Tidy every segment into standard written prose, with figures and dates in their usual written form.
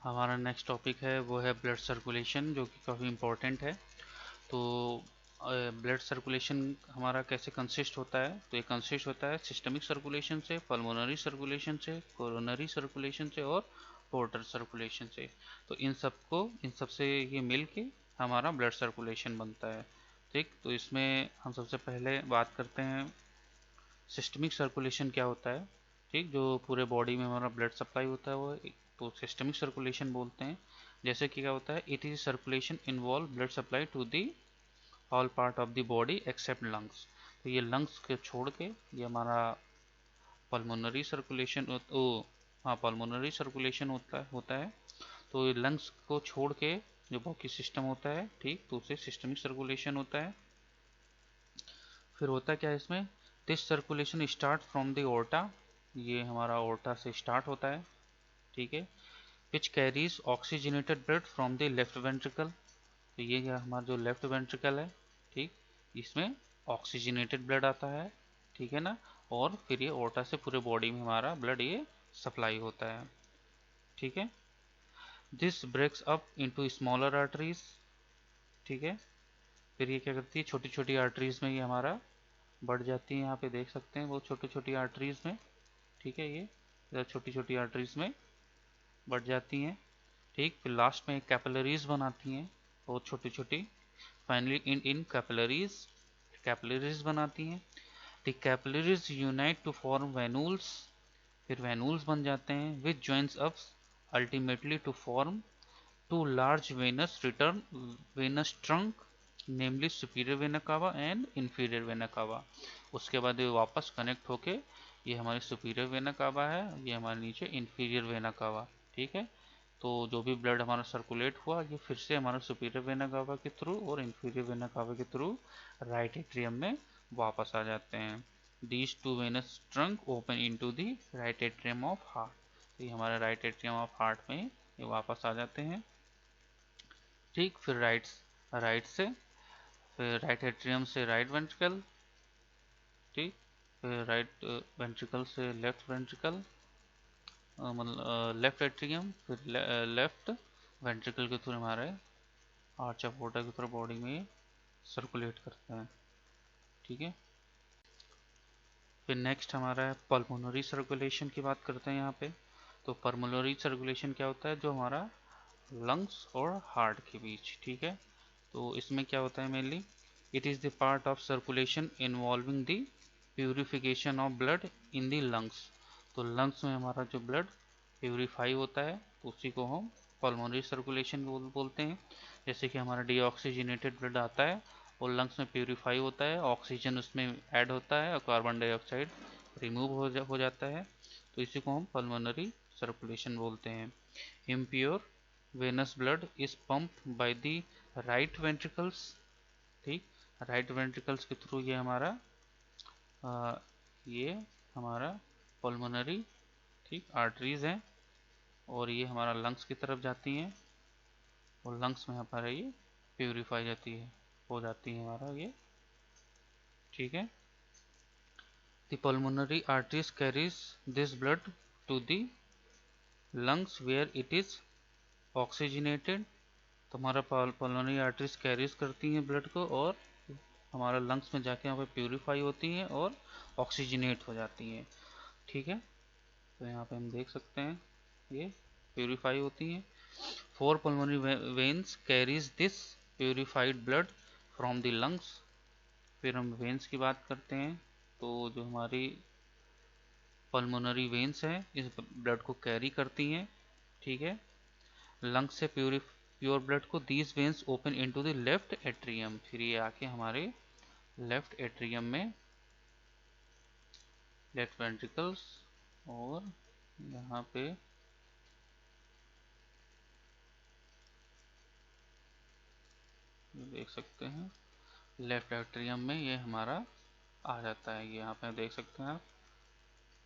हमारा next topic है वो है ब्लड सर्कुलेशन, जो कि काफ़ी इम्पोर्टेंट है। तो ब्लड सर्कुलेशन हमारा कैसे कंसिस्ट होता है? तो ये कंसिस्ट होता है सिस्टमिक सर्कुलेशन से, पल्मोनरी सर्कुलेशन से, कोरोनरी सर्कुलेशन से और पोर्टल सर्कुलेशन से। तो इन सब से ये मिल के हमारा ब्लड सर्कुलेशन बनता है। ठीक, तो इसमें हम सबसे पहले बात करते हैं सिस्टमिक सर्कुलेशन क्या होता है। ठीक, जो पूरे बॉडी में हमारा ब्लड सप्लाई होता है वो तो सिस्टमिक सर्कुलेशन बोलते हैं। जैसे कि क्या होता है, it is circulation involve blood supply to the all part of the body except lungs. तो ये लंग्स के छोड़ के ये हमारा पल्मोनरी सर्कुलेशन ओ हाँ, पल्मोनरी सर्कुलेशन होता है। तो ये लंग्स को छोड़ के जो बाकी सिस्टम होता है, ठीक, तो उसे सिस्टमिक सर्कुलेशन होता है। फिर होता क्या है इसमें, this circulation start from the aorta. ये हमारा ओर्टा से स्टार्ट होता है। ठीक है, which carries oxygenated blood from the left ventricle. तो ये क्या हमारा जो लेफ्ट वेंट्रिकल है, ठीक, इसमें ऑक्सीजनेटेड ब्लड आता है। ठीक है ना, और फिर ये ओर्टा से पूरे बॉडी में हमारा ब्लड ये सप्लाई होता है। ठीक है, this breaks up into smaller arteries. ठीक है, फिर ये क्या करती है, छोटी छोटी आर्टरीज में ये हमारा बढ़ जाती है। यहाँ पे देख सकते हैं वो छोटी छोटी आर्टरीज में। ठीक है, ये छोटी छोटी आर्टरीज में बढ़ जाती हैं। ठीक, फिर लास्ट में कैपिलरीज बनाती हैं बहुत छोटी छोटी। फाइनली इन इन कैपिलरीज बनाती हैं। The capillaries unite to form venules. फिर वेनुल्स बन जाते हैं which joins up ultimately to form two large venous trunk, namely superior vena cava and inferior vena cava. उसके बाद ये वापस कनेक्ट होके ये हमारी सुपीरियर वेना कावा है, ये हमारे नीचे इंफीरियर वेना कावा। ठीक है, तो जो भी ब्लड हमारा सर्कुलेट हुआ ये फिर से हमारा सुपीरियर वेना कावा के थ्रू और इंफीरियर वेना कावा के थ्रू राइट एट्रियम में वापस आ जाते हैं। These two venous trunk open into the right atrium of heart. ये हमारे राइट एट्रियम ऑफ हार्ट में ये वापस आ जाते हैं। ठीक, फिर राइट से फिर राइट एट्रियम से राइट वेंट्रिकल। ठीक, फिर राइट वेंट्रिकल से लेफ्ट वेंट्रिकल, मतलब लेफ्ट एट्रियम, फिर लेफ्ट वेंट्रिकल के थ्रू हमारे आर्च ऑफ एओर्टा के थ्रू बॉडी में सर्कुलेट करते हैं। ठीक है, फिर नेक्स्ट हमारा है पल्मोनरी सर्कुलेशन की बात करते हैं यहाँ पे। तो पल्मोनरी सर्कुलेशन क्या होता है, जो हमारा लंग्स और हार्ट के बीच। ठीक है, तो इसमें क्या होता है mainly, it is the part of circulation involving the purification of blood in the lungs. तो लंग्स में हमारा जो ब्लड प्यूरिफाई होता है तो उसी को हम पल्मोनरी सर्कुलेशन बोलते हैं। जैसे कि हमारा डीऑक्सीजनेटेड ब्लड आता है और लंग्स में प्यूरिफाई होता है, ऑक्सीजन उसमें ऐड होता है और कार्बन डाइऑक्साइड रिमूव हो जाता है, तो इसी को हम पल्मोनरी सर्कुलेशन बोलते हैं। Impure Venus blood is pump by the right ventricles. ठीक, राइट वेंट्रिकल्स के थ्रू ये हमारा पल्मोनरी, ठीक, आर्टरीज हैं और ये हमारा लंग्स की तरफ जाती हैं और लंग्स में हमारा ये प्यूरिफाई जाती है, हो जाती है हमारा ये। ठीक है, the pulmonary arteries carries this blood to the lungs where it is oxygenated. तो हमारा पल्मोनरी आर्टरीज कैरीज करती हैं ब्लड को और हमारा लंग्स में जाके यहाँ पे प्यूरिफाई होती हैं और ऑक्सीजनेट हो जाती हैं। ठीक है, तो यहाँ पे हम देख सकते हैं ये प्यूरिफाई होती हैं। Four pulmonary veins carries this purified blood from the lungs. फिर हम वेन्स की बात करते हैं। तो जो हमारी पल्मोनरी वेन्स हैं इस ब्लड को कैरी करती हैं। ठीक है, लंग्स से प्योर ब्लड को these veins open into the left atrium. फिर ये आके हमारे लेफ्ट एट्रियम में, लेफ्ट वेंट्रिकल्स और यहाँ पे देख सकते हैं लेफ्ट एट्रियम में ये हमारा आ जाता है। ये यहाँ पे देख सकते हैं आप,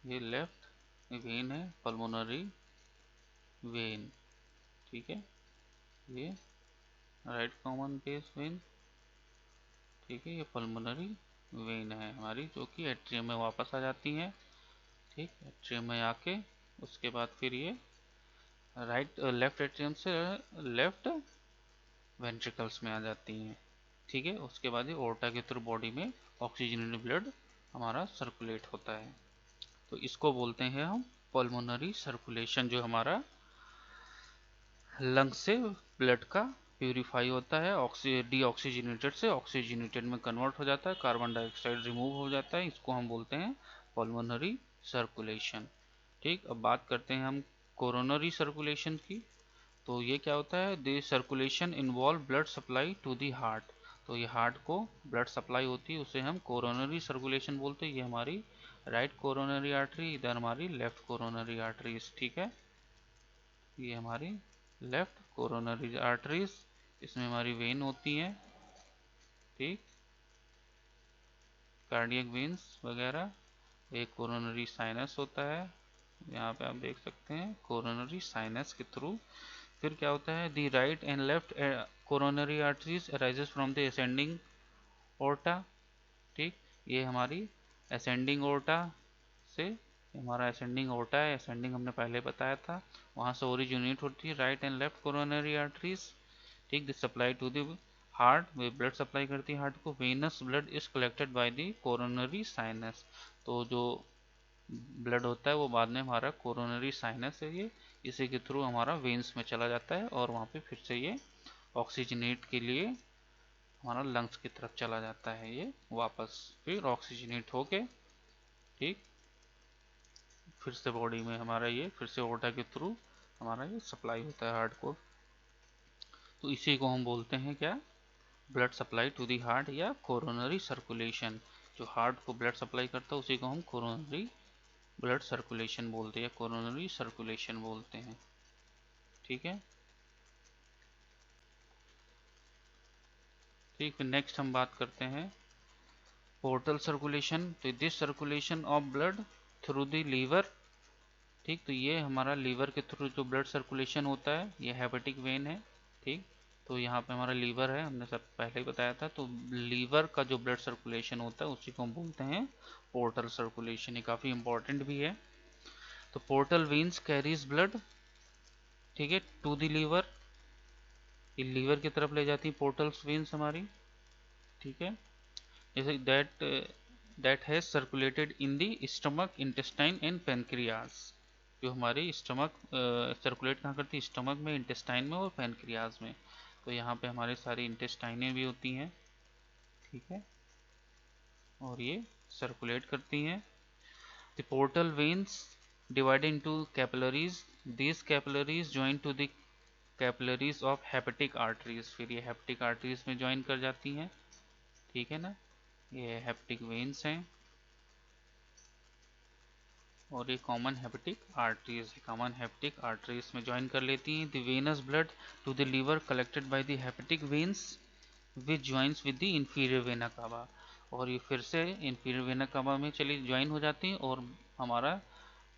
ये लेफ्ट वेन है, पल्मोनरी वेन। ठीक है, ये राइट कॉमन बेस वेन। ठीक है, ये पल्मोनरी वेन है हमारी, जो कि एट्रियम में वापस आ जाती है। ठीक, एट्रियम में आके उसके बाद फिर ये लेफ्ट एट्रियम से लेफ्ट वेंट्रिकल्स में आ जाती हैं। ठीक है, उसके बाद ये ओर्टा के थ्रू बॉडी में ऑक्सीजनेटेड ब्लड हमारा सर्कुलेट होता है। तो इसको बोलते हैं हम पल्मोनरी सर्कुलेशन, जो हमारा लंग से ब्लड का प्यूरिफाई होता है, डीऑक्सीजनेटेड से ऑक्सीजनेटेड में कन्वर्ट हो जाता है, कार्बन डाइऑक्साइड रिमूव हो जाता है, इसको हम बोलते हैं पल्मोनरी सर्कुलेशन। ठीक, अब बात करते हैं हम कोरोनरी सर्कुलेशन की। तो ये क्या होता है, the circulation involve blood supply to the heart. तो ये हार्ट को ब्लड सप्लाई होती है, उसे हम कोरोनरी सर्कुलेशन बोलते हैं। ये हमारी राइट कोरोनरी आर्टरी, इधर हमारी लेफ्ट कोरोनरी आर्टरीज। ठीक है, ये हमारी लेफ्ट कोरोनरी आर्टरीज, इसमें हमारी वेन होती हैं। ठीक, कार्डियक वेन्स वगैरह। एक कोरोनरी साइनस होता है, यहाँ पे आप देख सकते हैं कोरोनरी साइनस के थ्रू। फिर क्या होता है, the right and left coronary arteries arises from the ascending aorta. ठीक, ये हमारी असेंडिंग ओर्टा से, हमारा असेंडिंग ओर्टा है, असेंडिंग हमने पहले बताया था, वहाँ से ओरिजिनेट होती है right and left coronary arteries. ठीक, this supply to the heart, वे ब्लड सप्लाई करती है हार्ट को। Venous blood is collected by the coronary sinus. तो जो ब्लड होता है वो बाद में हमारा कोरोनरी साइनस है, ये इसी के थ्रू हमारा वेन्स में चला जाता है और वहाँ पे फिर से ये ऑक्सीजनेट के लिए हमारा लंग्स की तरफ चला जाता है, ये वापस फिर ऑक्सीजनेट होके। ठीक, फिर से बॉडी में हमारा ये फिर से ओर्टा के थ्रू हमारा ये सप्लाई होता है हार्ट को। तो इसी को हम बोलते हैं क्या, blood supply to the heart या कोरोनरी सर्कुलेशन। जो हार्ट को ब्लड सप्लाई करता है उसी को हम कोरोनरी ब्लड सर्कुलेशन बोलते हैं या कोरोनरी सर्कुलेशन बोलते हैं। ठीक है, ठीक, फिर नेक्स्ट हम बात करते हैं पोर्टल सर्कुलेशन। तो this circulation of blood through the liver. ठीक, तो ये हमारा लीवर के थ्रू जो ब्लड सर्कुलेशन होता है, ये हेपेटिक वेन है। ठीक, तो यहाँ पे हमारा लीवर है, हमने सब पहले ही बताया था। तो लीवर का जो ब्लड सर्कुलेशन होता है उसी को हम बोलते हैं पोर्टल सर्कुलेशन। ये काफ़ी इंपॉर्टेंट भी है। तो पोर्टल वेन्स कैरीज ब्लड, ठीक है, टू द लीवर, ये लीवर की तरफ ले जाती है पोर्टल्स वेन्स हमारी। ठीक है, जैसे that has circulated in the stomach, intestine and pancreas. जो हमारी स्टमक सर्कुलेट कहाँ करती है, स्टमक में, इंटेस्टाइन में और पेनक्रियाज में। तो यहाँ पे हमारे सारी इंटेस्टाइनें भी होती हैं। ठीक है, और ये सर्कुलेट करती हैं। The portal veins divided into capillaries. These capillaries join to the capillaries of hepatic arteries. फिर ये hepatic arteries में join कर जाती हैं। ठीक है ना, ये hepatic veins हैं और ये common hepatic arteries, common hepatic arteries में join कर लेती हैं। The venous blood to the liver collected by the hepatic veins which joins with the inferior vena cava। और ये फिर से inferior vena cava में चली join हो जाती हैं और हमारा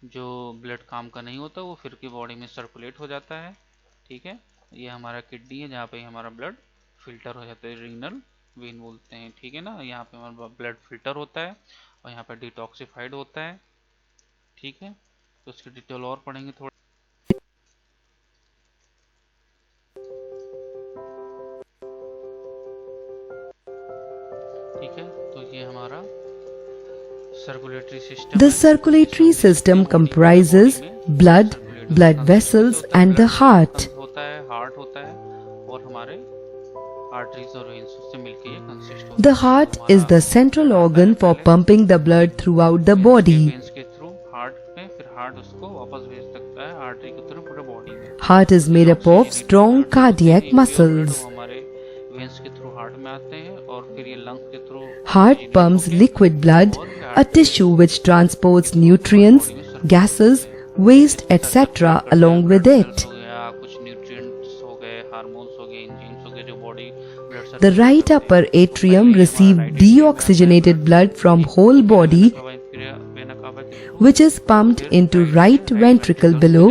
जो ब्लड काम का नहीं होता वो फिर की बॉडी में सर्कुलेट हो जाता है। ठीक है, ये हमारा किडनी है जहाँ पे हमारा ब्लड फिल्टर हो जाता है, रीनल वेन बोलते हैं। ठीक है ना, यहाँ पे हमारा ब्लड फिल्टर होता है और यहाँ पे डिटॉक्सिफाइड होता है। ठीक है, तो इसकी डिटेल और पढ़ेंगे थोड़ा। ठीक है, तो ये हमारा circulatory system The circulatory system comprises blood, blood vessels and the heart. होता है, हार्ट होता है और हमारे आर्टरीज और वेन्स से मिलकर ये कंसिस्ट होता है। The heart is the central organ for pumping the blood throughout the body. Veins के थ्रू हार्ट में, फिर हार्ट उसको वापस भेज सकता है आर्टरी के थ्रू पूरे बॉडी में। Heart is made up of strong cardiac muscles. हमारे वेन्स के थ्रू हार्ट में आते हैं और फिर ये लंग्स के through Heart pumps liquid blood, a tissue which transports nutrients, gases, waste, etc. along with it. कुछ न्यूट्रिएंट्स हो गए, हार्मोन्स हो गए, एंजाइम्स हो गए जो body blood The right upper atrium receives deoxygenated blood from whole body, which is pumped into right ventricle below,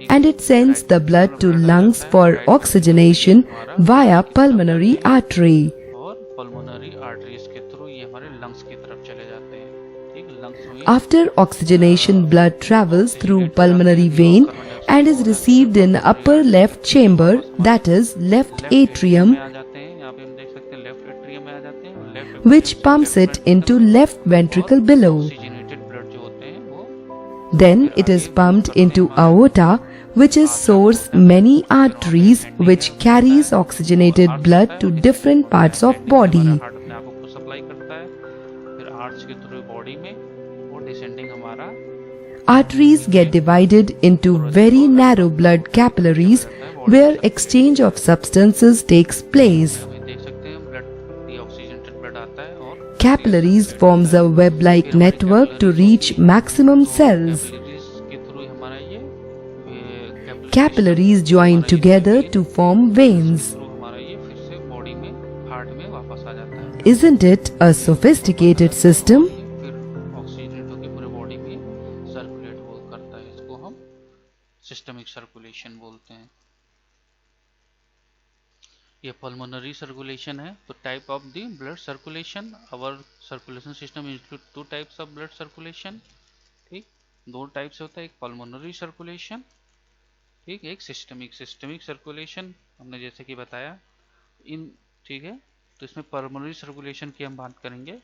and it sends the blood to lungs for oxygenation via pulmonary artery. और pulmonary arteries के through ये हमारे lungs की तरफ चले जाते हैं। ठीक, लंग्स में After oxygenation, blood travels through pulmonary vein and is received in upper left chamber, that is left left atrium atrium, में आ जाते हैं। यहाँ पे हम देख सकते हैं लेफ्ट एट्रियम में आ जाते हैं, और लेफ्ट which एट्रियम से pumps left it into ventricle left ventricle और below. ऑक्सीजनेटेड ब्लड जो होते हैं वो Then फिर it is आगे मूव pumped करते हैं into हमारे aorta, which is आर्टर source पोर्टा में, many फिर आगे arteries एंडिंग में which जाता carries है और oxygenated आर्च blood होता है to और किसी different होता है parts of एंडिंग से हमारा body. हार्ट अपने आप को सप्लाई करता है, फिर आर्च के थ्रू बॉडी में और डिसेंडिंग हमारा Arteries get नीचे divided into very थोरेसिक और narrow blood नीचे हो capillaries जाता है बॉडी में where circulate. exchange of substances takes place. यहाँ पे देख सकते हैं ब्लड डीऑक्सीजनेटेड ब्लड आता है और ऑक्सीजन Capillaries सर्कुलेट forms होता a है, web-like फिर हमारी network to कैपिलरीज reach होंगी, maximum तो cells. कैपिलरीज के थ्रू हमारा ये कैपिलरी सिस्टम Capillaries join हमारा ये together कैपिलरी to form इसके veins. थ्रू हमारा ये फिर से बॉडी में हार्ट में वापस आ जाता है, Isn't it a sophisticated और system? ये फिर ऑक्सीजनेट होकर पूरे बॉडी में सर्कुलेट वो करता है। इसको हम सिस्टमिक सर्कुलेशन बोलते हैं। ये पल्मोनरी सर्कुलेशन है। तो type of the blood circulation, our circulation system include two types of blood circulation. ठीक, दो टाइप से होता है, एक पल्मोनरी सर्कुलेशन, ठीक, एक सिस्टमिक। सिस्टमिक सर्कुलेशन हमने जैसे कि बताया इन, ठीक है। तो इसमें पल्मोनरी सर्कुलेशन की हम बात करेंगे।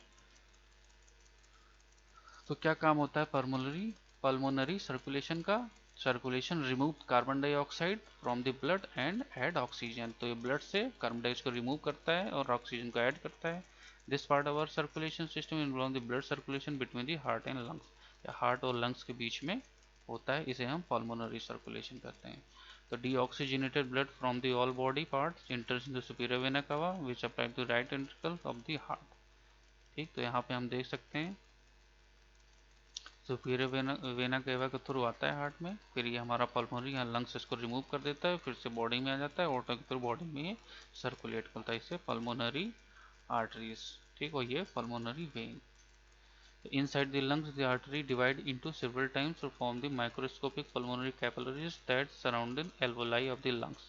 तो क्या काम होता है पल्मोनरी पल्मोनरी सर्कुलेशन का? Circulation remove carbon dioxide from the blood and add oxygen. तो ये ब्लड से कार्बन डाइऑक्साइड को रिमूव करता है और ऑक्सीजन को ऐड करता है। This part of our circulation system involve the blood circulation between the heart and lungs. Heart और लंग्स के बीच में होता है, इसे हम पल्मोनरी सर्कुलेशन कहते हैं। तो deoxygenated blood from the all body parts enters into superior vena cava which supply to right ventricle of the heart। ठीक, तो यहाँ पे हम देख सकते हैं सुपीरियर वेना केवा के थ्रू आता है हार्ट में, फिर ये हमारा पल्मोनरी यहाँ लंग्स इसको रिमूव कर देता है, फिर से बॉडी में आ जाता है, ऑर्टो के थ्रू बॉडी में ये सर्कुलेट करता है, इसे पल्मोनरी आर्टरीज। ठीक, और ये pulmonary vein. Inside the lungs, the artery divide into several times to form the microscopic pulmonary capillaries that surround the alveoli of the lungs।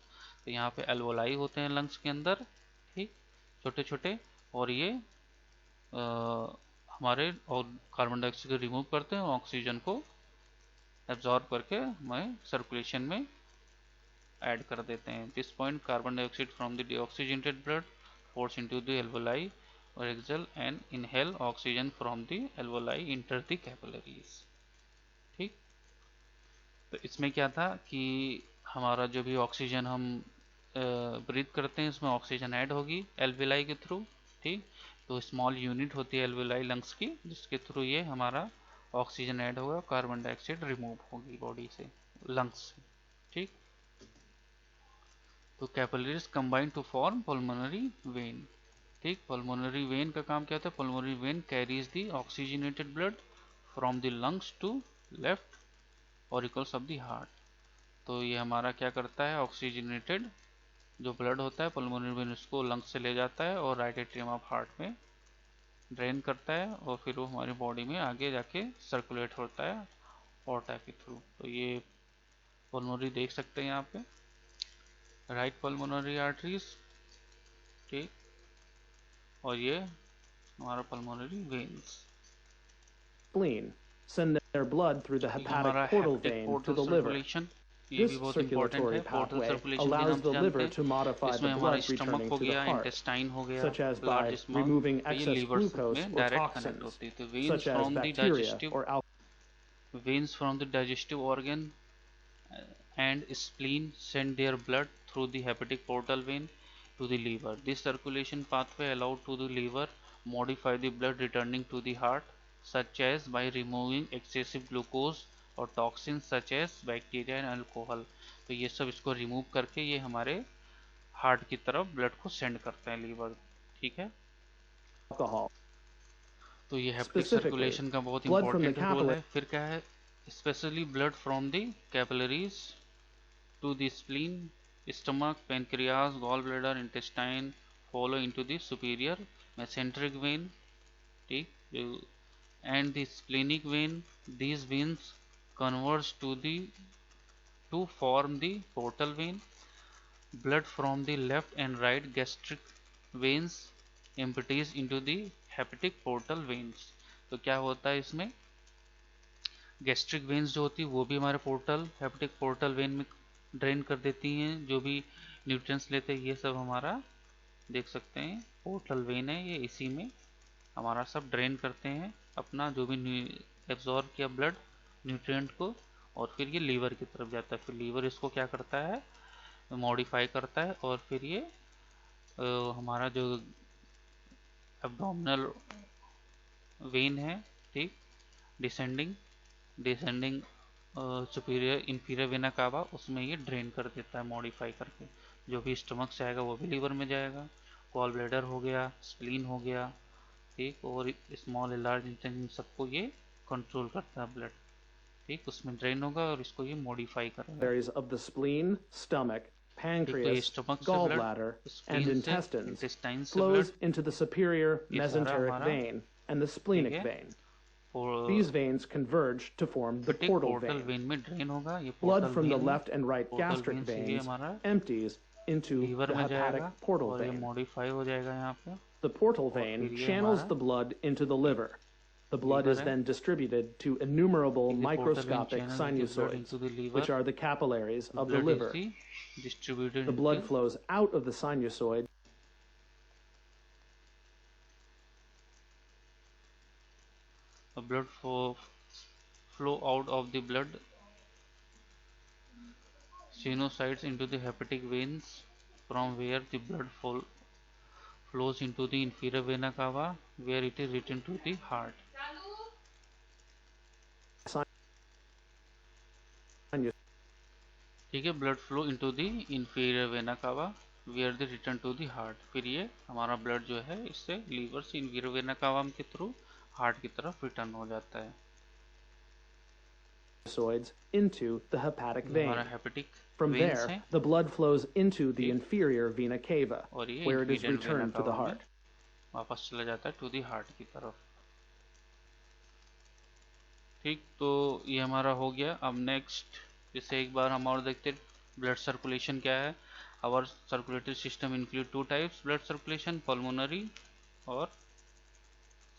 तो यहाँ पे alveoli होते हैं लंग्स के अंदर, ठीक, छोटे छोटे, और ये हमारे और कार्बन डाइऑक्साइड को रिमूव करते हैं और ऑक्सीजन को एब्जॉर्ब करके हमें सर्कुलेशन में ऐड कर देते हैं। This point carbon dioxide from the deoxygenated blood force into the alveoli or exhale and inhale oxygen from the alveoli enter the capillaries। ठीक, तो इसमें क्या था कि हमारा जो भी ऑक्सीजन हम ब्रीथ करते हैं इसमें ऑक्सीजन ऐड होगी एल्वेलाई के थ्रू। ठीक, तो स्मॉल यूनिट होती है एल्वेलाई लंग्स की, जिसके थ्रू ये हमारा ऑक्सीजन ऐड होगा, कार्बन डाइऑक्साइड रिमूव होगी बॉडी से, लंग्स से। ठीक, तो capillaries combine to form pulmonary vein. ठीक, पल्मोनरी वेन का काम क्या होता है? Pulmonary vein carries the oxygenated blood from the lungs to left auricles of the heart. तो ये हमारा क्या करता है, ऑक्सीजनेटेड जो ब्लड होता है पल्मोनरी वेन उसको लंग्स से ले जाता है और राइट एट्रियम ऑफ हार्ट में ड्रेन करता है, और फिर वो हमारी बॉडी में आगे जाके सर्कुलेट होता है ऑर्टा के थ्रू। तो ये पल्मोनरी देख सकते हैं यहाँ पे, राइट पल्मोनरी आर्टरीज। ठीक, और ये हमारा pulmonary veins। spleen send their blood through the ये hepatic हमारा portal hepatic vein to portal the liver. Circulation, ये This भी बहुत इंपॉर्टेंट circulatory है। पोर्टल pathway सर्कुलेशन के allows नाम the से जानते liver हैं, to modify इसमें the हमारा blood स्टमक returning हो to the गया, heart, इंटेस्टाइन हो गया, such as large by small, removing तो ये excess लीवर्स glucose में or डायरेक्ट कनेक्ट toxins, होती है। तो veins such as from the bacteria digestive or veins from the digestive organ and spleen send their blood through the hepatic portal vein to the liver। This circulation pathway allowed to the liver modify the blood returning to the heart, such as by removing excessive glucose और toxin such as bacteria and alcohol. तो ये सब इसको remove करके ये हमारे heart की तरफ ब्लड को सेंड करते हैं लीवर। ठीक है, alcohol. तो ये हेपेटिक Specifically, सर्कुलेशन का बहुत blood from the important role capillary है। फिर क्या है, specially blood from the capillaries to the spleen, stomach, pancreas, gallbladder, intestine follow into the superior mesenteric vein, ठीक, and the splenic vein। These veins converge to form the portal vein। Blood from the left and right gastric veins empties into the hepatic portal veins। तो क्या होता है इसमें, gastric veins जो होती है वो भी हमारे पोर्टल हेपेटिक पोर्टल वेन में ड्रेन कर देती हैं, जो भी न्यूट्रिएंट्स लेते हैं ये सब हमारा देख सकते हैं पोर्टल वेन है, ये इसी में हमारा सब ड्रेन करते हैं अपना जो भी एब्जॉर्ब किया ब्लड न्यूट्रिएंट को, और फिर ये लीवर की तरफ जाता है। फिर लीवर इसको क्या करता है, मॉडिफाई करता है, और फिर ये हमारा जो एब्डोमिनल वेन है, ठीक, descending descending superior inferior vena कावा, उसमें ये ड्रेन कर देता है मॉडिफाई करके। जो भी स्टमक से आएगा वो भी लीवर में जाएगा, गॉल ब्लैडर हो गया, स्प्लीन हो गया, ठीक, और स्मॉल लार्ज इंटेस्टाइन सबको ये कंट्रोल करता है ब्लड, ठीक, उसमें ड्रेन होगा और इसको ये मॉडिफाई करेगा। Areas of the spleen, stomach, ठीक, तो ये pancreas, स्टमक से ब्लड, gallbladder, and स्प्लीन से, intestines इंटेस्टाइन से flows blood, into the superior ये सारा mesenteric हमारा vein and the ठीक splenic है, vein. और These veins converge to form the hepatic portal portal vein. When में ड्रेन होगा, ये Blood portal from the when है, left and right portal gastric when से ये veins हमारा empties into लीवर the में hepatic जाएगा portal और ये vein. मॉडिफाई हो जाएगा यहाँ पे, The portal और vein फिर ये channels हमारा the blood into the liver. The blood is liver है, then distributed to innumerable ठीक है, पोर्टल वेन microscopic चैनल देके blood sinusoids, into the which liver, are the capillaries of the blood liver. Is distributed The blood into, flows out of the sinusoid blood flow out of the blood sinusoids into the hepatic veins, from where the blood flows into the inferior vena cava, where it is returned to the heart. ठीक है, blood flow into the inferior vena cava where the return to the heart. फिर ये हमारा blood जो है इससे liver से inferior vena कावा के थ्रू हार्ट की तरफ रिटर्न हो जाता है, sinusoids into the hepatic ये हमारा vein. Hepatic From veins there, है, the blood flows into the ठीक, inferior vena cava, और ये where it is inferior vena returned to the कावा में heart. वापस चला जाता है टू द हार्ट की तरफ। ठीक, तो ये हमारा हो गया। अब नेक्स्ट जैसे एक बार हम और देखते ब्लड सर्कुलेशन क्या है। Our circulatory system include two types blood circulation, pulmonary और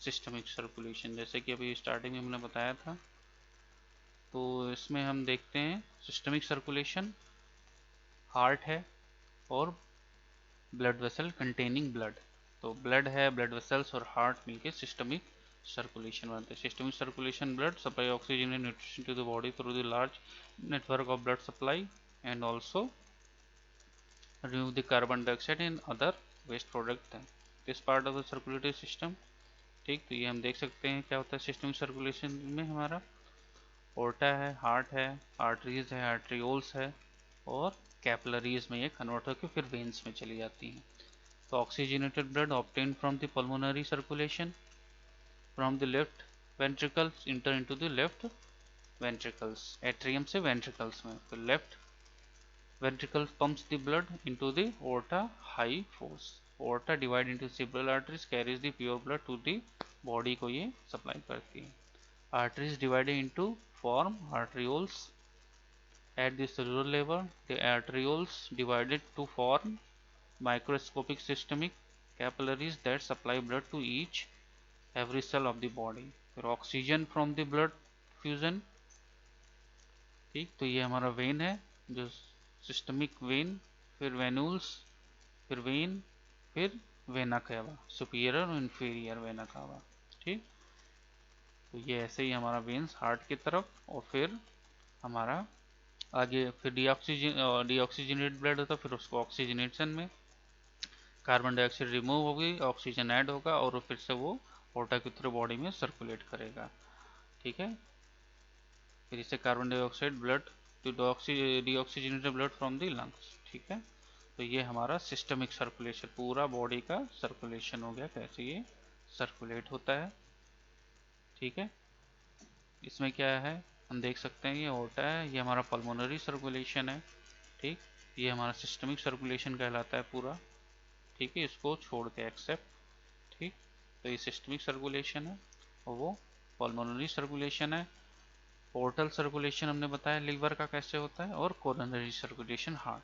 सिस्टमिक सर्कुलेशन, जैसे कि अभी स्टार्टिंग में हमने बताया था। तो इसमें हम देखते हैं सिस्टमिक सर्कुलेशन हार्ट है और ब्लड वेसल कंटेनिंग ब्लड। तो ब्लड है, ब्लड वेसल्स और हार्ट मिलके सिस्टमिक सर्कुलेशन बनते हैं। Systemic circulation blood supply oxygen and nutrition to the body through the large network of blood supply and also remove the carbon dioxide and other waste product है this part of the circulatory system। ठीक, तो ये हम देख सकते हैं क्या होता है सिस्टमिक सर्कुलेशन में। हमारा ओर्टा है, हार्ट है, आर्टरीज है, आर्ट्रियोल्स है और कैपिलरीज में ये कन्वर्ट होकर फिर वेन्स में चली जाती हैं। तो oxygenated blood obtain from the pulmonary circulation from the left ventricles inter into the left ventricles, atrium से वेंट्रिकल्स में। तो left ventricle pumps the blood into the aorta high force, aorta divide into several arteries carries the pure blood to the body को ये supply करती है। arteries divided into form arterioles at the cellular level, the arterioles divided to form microscopic systemic capillaries that supply blood to each every cell of the body। फिर oxygen from the blood fusion। ठीक, तो ये हमारा when है जो systemic when, फिर venules, फिर when, फिर वेना कावा, सुपीरियर और इंफीरियर वेना कावा। ठीक, तो ये ऐसे ही हमारा वेन्स हार्ट की तरफ, और फिर हमारा आगे फिर डीऑक्सीजनेटेड ब्लड होता है, फिर उसको ऑक्सीजनेशन में कार्बन डाइऑक्साइड रिमूव होगी, ऑक्सीजन ऐड होगा और फिर से वो पोर्टा की तरह बॉडी में सर्कुलेट करेगा। ठीक है, फिर इसे carbon dioxide blood to deoxygenated blood from the lungs. ठीक है, तो ये हमारा सिस्टमिक सर्कुलेशन पूरा बॉडी का सर्कुलेशन हो गया, कैसे ये सर्कुलेट होता है। ठीक है, इसमें क्या है हम देख सकते हैं, ये ओर्टा है, ये हमारा पल्मोनरी सर्कुलेशन है। ठीक, ये हमारा सिस्टमिक सर्कुलेशन कहलाता है पूरा। ठीक है, इसको छोड़ के एक्सेप्ट। ठीक, तो ये सिस्टमिक सर्कुलेशन है और वो पल्मोनरी सर्कुलेशन है। पोर्टल सर्कुलेशन हमने बताया लीवर का कैसे होता है, और कोरोनरी सर्कुलेशन हार्ट।